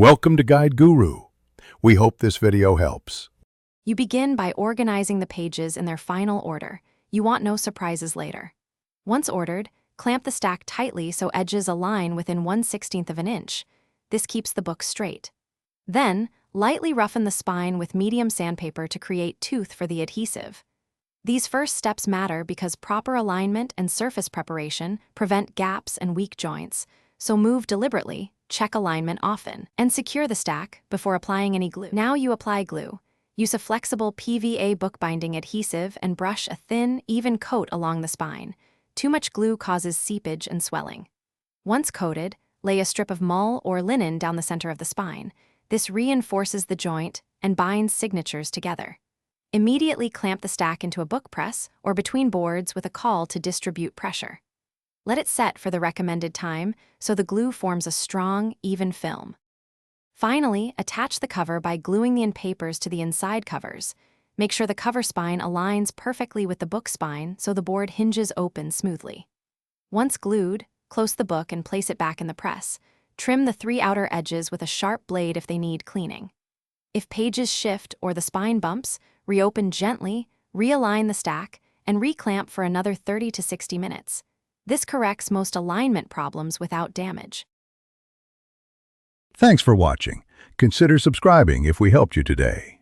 Welcome to Guide Guru. We hope this video helps. You begin by organizing the pages in their final order. You want no surprises later. Once ordered, clamp the stack tightly so edges align within 1/16 of an inch. This keeps the book straight. Then, lightly roughen the spine with medium sandpaper to create tooth for the adhesive. These first steps matter because proper alignment and surface preparation prevent gaps and weak joints, so move deliberately, check alignment often, and secure the stack before applying any glue. Now you apply glue. Use a flexible PVA bookbinding adhesive and brush a thin, even coat along the spine. Too much glue causes seepage and swelling. Once coated, lay a strip of mull or linen down the center of the spine. This reinforces the joint and binds signatures together. Immediately clamp the stack into a book press or between boards with a caul to distribute pressure. Let it set for the recommended time so the glue forms a strong, even film. Finally, attach the cover by gluing the end papers to the inside covers. Make sure the cover spine aligns perfectly with the book spine so the board hinges open smoothly. Once glued, close the book and place it back in the press. Trim the 3 outer edges with a sharp blade if they need cleaning. If pages shift or the spine bumps, reopen gently, realign the stack, and reclamp for another 30 to 60 minutes. This corrects most alignment problems without damage. Thanks for watching. Consider subscribing if we helped you today.